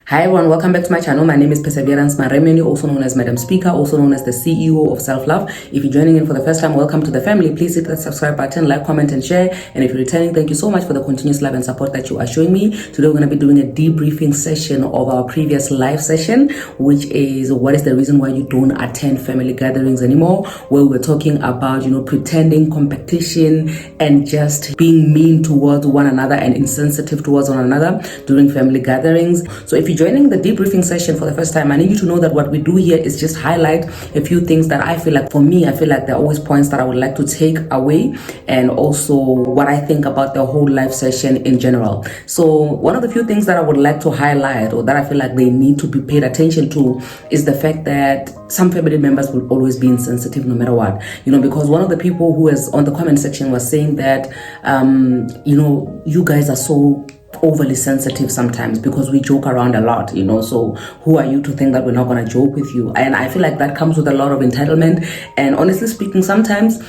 Hi everyone, welcome back to my channel. My name is Perseverance Maremeni, also known as Madam Speaker, also known as the CEO of Self-Love. If you're joining in for the first time, welcome to the family. Please hit that subscribe button, like, comment, and share. And if you're returning, thank you so much for the continuous love and support that you are showing me. Today we're going to be doing a debriefing session of our previous live session, which is what is the reason why you don't attend family gatherings anymore, where we were talking about, pretending competition and just being mean towards one another and insensitive towards one another during family gatherings. So if you joining the debriefing session for the first time, I need you to know that what we do here is just highlight a few things that I feel like, for me, I feel like there are always points that I would like to take away, and also what I think about the whole live session in general. So one of the few things that I would like to highlight, or that I feel like they need to be paid attention to, is the fact that some family members will always be insensitive no matter what, because one of the people who was on the comment section was saying that you guys are so overly sensitive sometimes because we joke around a lot, so who are you to think that we're not going to joke with you? And I feel like that comes with a lot of entitlement. And honestly speaking, sometimes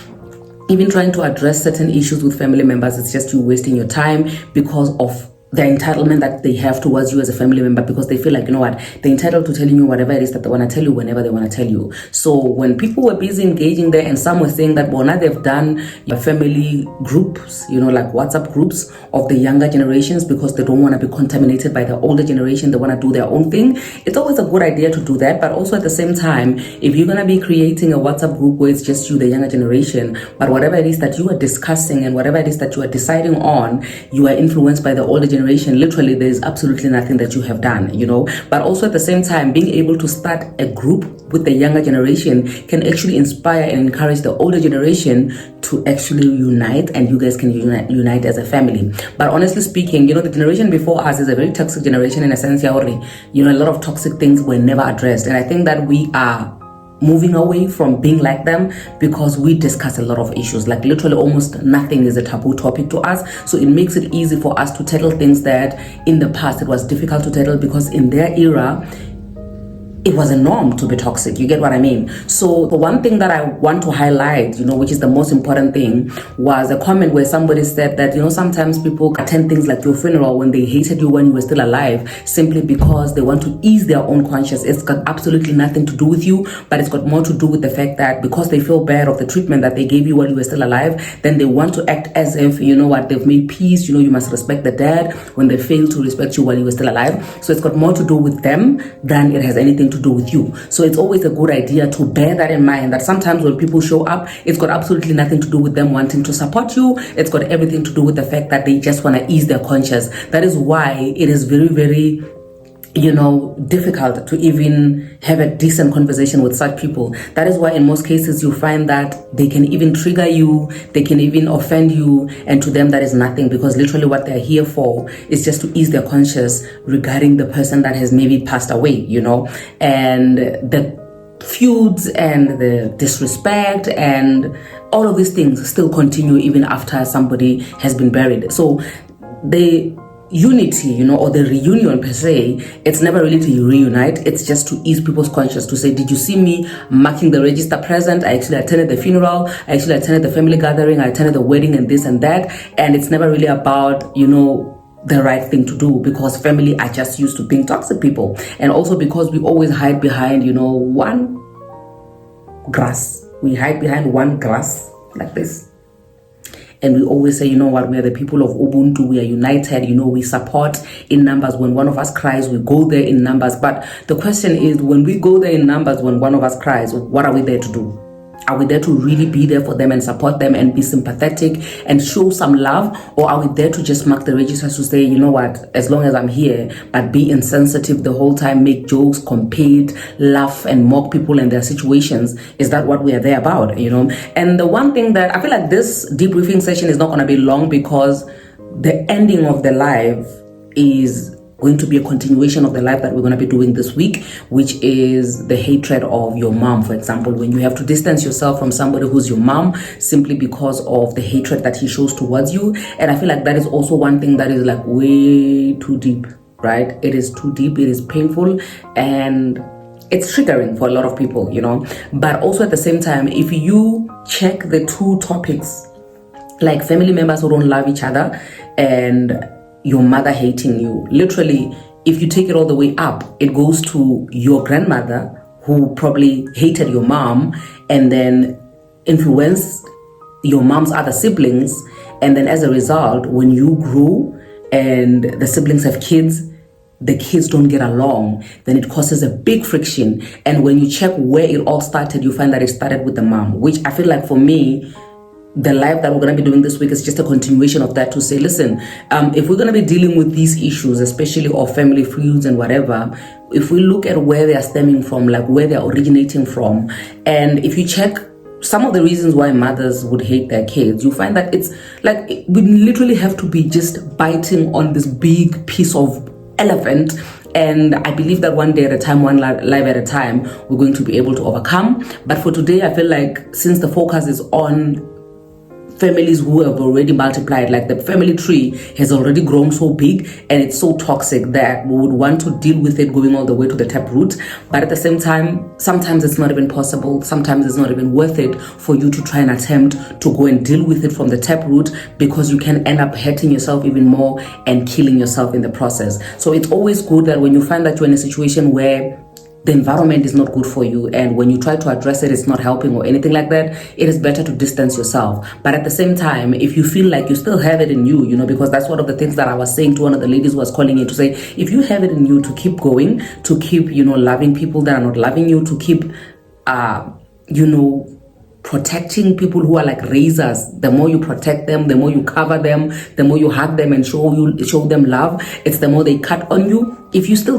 even trying to address certain issues with family members, it's just you wasting your time because of the entitlement that they have towards you as a family member, because they feel like, they're entitled to telling you whatever it is that they want to tell you whenever they want to tell you. So when people were busy engaging there, and some were saying that, well, now they've done family groups, like WhatsApp groups of the younger generations because they don't want to be contaminated by the older generation. They want to do their own thing. It's always a good idea to do that. But also at the same time, if you're going to be creating a WhatsApp group where it's just you, the younger generation, but whatever it is that you are discussing and whatever it is that you are deciding on, you are influenced by the older generation. Literally, there's absolutely nothing that you have done, but also at the same time, being able to start a group with the younger generation can actually inspire and encourage the older generation to actually unite, and you guys can unite as a family. But honestly speaking, the generation before us is a very toxic generation in a sense. A lot of toxic things were never addressed, and I think that we are moving away from being like them because we discuss a lot of issues. Like literally almost nothing is a taboo topic to us, so it makes it easy for us to tackle things that in the past it was difficult to tackle, because in their era it was a norm to be toxic. You get what I mean? So the one thing that I want to highlight, which is the most important thing, was a comment where somebody said that, sometimes people attend things like your funeral when they hated you when you were still alive, simply because they want to ease their own conscience. It's got absolutely nothing to do with you, but it's got more to do with the fact that because they feel bad of the treatment that they gave you while you were still alive, then they want to act as if, they've made peace. You must respect the dead when they failed to respect you while you were still alive. So it's got more to do with them than it has anything to do with you. So it's always a good idea to bear that in mind, that sometimes when people show up, it's got absolutely nothing to do with them wanting to support you. It's got everything to do with the fact that they just want to ease their conscience. That is why it is very, very difficult to even have a decent conversation with such people. That is why in most cases you find that they can even trigger you, they can even offend you, and to them that is nothing, because literally what they're here for is just to ease their conscience regarding the person that has maybe passed away, and the feuds and the disrespect and all of these things still continue even after somebody has been buried. So the unity, or the reunion per se, it's never really to reunite. It's just to ease people's conscience, to say, did you see me marking the register present? I actually attended the funeral, I actually attended the family gathering, I attended the wedding and this and that. And it's never really about, the right thing to do, because family are just used to being toxic people. And also because we always hide behind, one grass. We hide behind one grass like this. And we always say, we are the people of Ubuntu, we are united, we support in numbers. When one of us cries, we go there in numbers. But the question is, when we go there in numbers, when one of us cries, what are we there to do? Are we there to really be there for them and support them and be sympathetic and show some love? Or are we there to just mark the registers to say, as long as I'm here, but be insensitive the whole time, make jokes, compete, laugh and mock people and their situations? Is that what we are there about, And the one thing that I feel like this debriefing session is not going to be long, because the ending of the live is going to be a continuation of the life that we're going to be doing this week, which is the hatred of your mom. For example, when you have to distance yourself from somebody who's your mom simply because of the hatred that he shows towards you. And I feel like that is also one thing that is like way too deep, right? It is too deep, it is painful, and it's triggering for a lot of people, But also at the same time, if you check the two topics, like family members who don't love each other and your mother hating you, literally if you take it all the way up, it goes to your grandmother who probably hated your mom and then influenced your mom's other siblings. And then as a result, when you grow and the siblings have kids, the kids don't get along, then it causes a big friction. And when you check where it all started, you find that it started with the mom, which I feel like for me, the live that we're going to be doing this week is just a continuation of that, to say, listen, if we're going to be dealing with these issues, especially of family feuds and whatever, if we look at where they are stemming from, like where they're originating from, and if you check some of the reasons why mothers would hate their kids, you find that it's like we literally have to be just biting on this big piece of elephant. And I believe that one day at a time, one life at a time, we're going to be able to overcome. But for today, I feel like since the focus is on families who have already multiplied, like the family tree has already grown so big and it's so toxic that we would want to deal with it going all the way to the taproot. But at the same time, sometimes it's not even possible. Sometimes it's not even worth it for you to try and attempt to go and deal with it from the taproot, because you can end up hurting yourself even more and killing yourself in the process. So it's always good that when you find that you're in a situation where the environment is not good for you, and when you try to address it, it's not helping or anything like that, it is better to distance yourself. But at the same time, if you feel like you still have it in you, because that's one of the things that I was saying to one of the ladies who was calling in, to say, if you have it in you to keep going, to keep, loving people that are not loving you, to keep, protecting people who are like razors. The more you protect them, the more you cover them, the more you hug them and show them love, it's the more they cut on you. If you still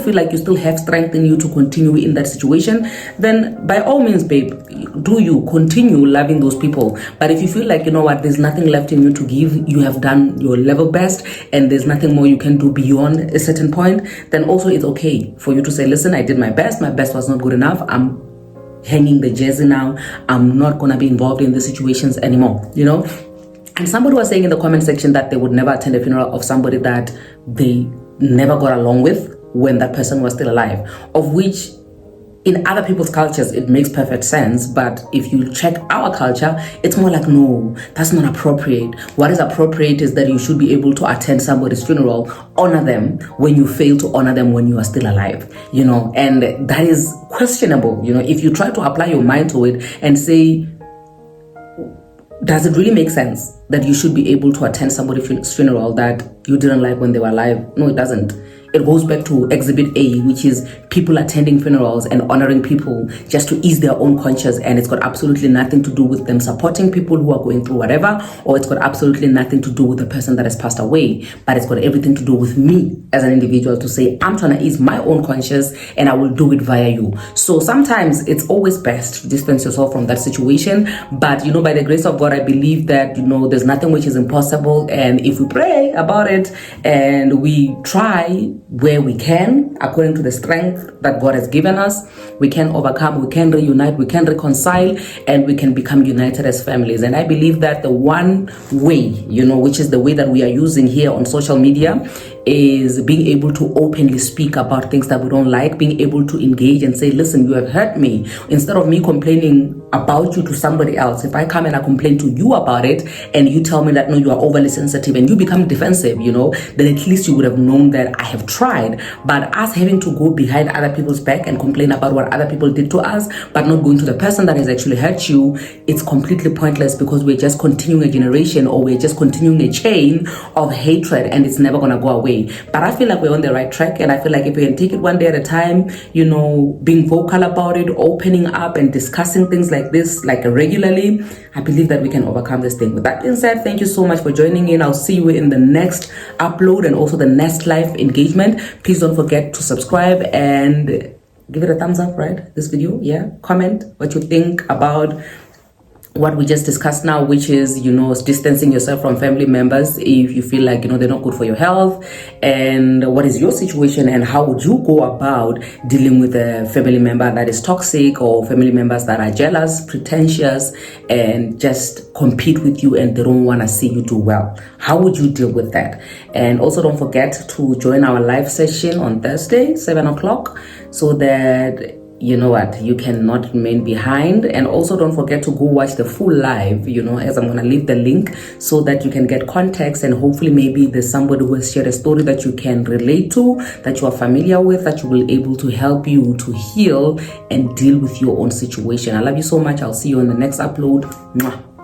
feel like you still have strength in you to continue in that situation, then by all means, babe, do you continue loving those people. But if you feel like, there's nothing left in you to give, you have done your level best and there's nothing more you can do beyond a certain point, then also it's okay for you to say, listen, I did my best was not good enough, I'm hanging the jersey now, I'm not gonna be involved in these situations anymore, And somebody was saying in the comment section that they would never attend a funeral of somebody that they never got along with when that person was still alive, of which in other people's cultures it makes perfect sense. But if you check our culture, it's more like, no, that's not appropriate. What is appropriate is that you should be able to attend somebody's funeral, honor them when you fail to honor them when you are still alive, and that is questionable. If you try to apply your mind to it and say, does it really make sense that you should be able to attend somebody's funeral that you didn't like when they were alive? No, it doesn't. It goes back to Exhibit A, which is people attending funerals and honoring people just to ease their own conscience. And it's got absolutely nothing to do with them supporting people who are going through whatever, or it's got absolutely nothing to do with the person that has passed away. But it's got everything to do with me as an individual to say, I'm trying to ease my own conscience and I will do it via you. So sometimes it's always best to distance yourself from that situation. But, by the grace of God, I believe that, there's nothing which is impossible. And if we pray about it and we try where we can, according to the strength that God has given us, we can overcome, we can reunite, we can reconcile, and we can become united as families. And I believe that the one way, which is the way that we are using here on social media, is being able to openly speak about things that we don't like, being able to engage and say, listen, you have hurt me. Instead of me complaining about you to somebody else, if I come and I complain to you about it and you tell me that, no, you are overly sensitive and you become defensive, then at least you would have known that I have tried. But us having to go behind other people's back and complain about what other people did to us, but not going to the person that has actually hurt you, it's completely pointless, because we're just continuing a generation, or we're just continuing a chain of hatred, and it's never going to go away. But I feel like we're on the right track, and I feel like if we can take it one day at a time, being vocal about it, opening up and discussing things like this, like regularly, I believe that we can overcome this thing. With that being said, thank you so much for joining in. I'll see you in the next upload and also the next live engagement. Please don't forget to subscribe and give it a thumbs up, right? This video, yeah. Comment what you think about what we just discussed now, which is, distancing yourself from family members if you feel like, they're not good for your health. And what is your situation, and how would you go about dealing with a family member that is toxic, or family members that are jealous, pretentious, and just compete with you and they don't want to see you do well? How would you deal with that? And also don't forget to join our live session on Thursday, 7 o'clock, so that you know what, you cannot remain behind. And also don't forget to go watch the full live, as I'm going to leave the link so that you can get context, and hopefully maybe there's somebody who has shared a story that you can relate to, that you are familiar with, that you will able to help you to heal and deal with your own situation. I love you so much. I'll see you on the next upload. Mwah.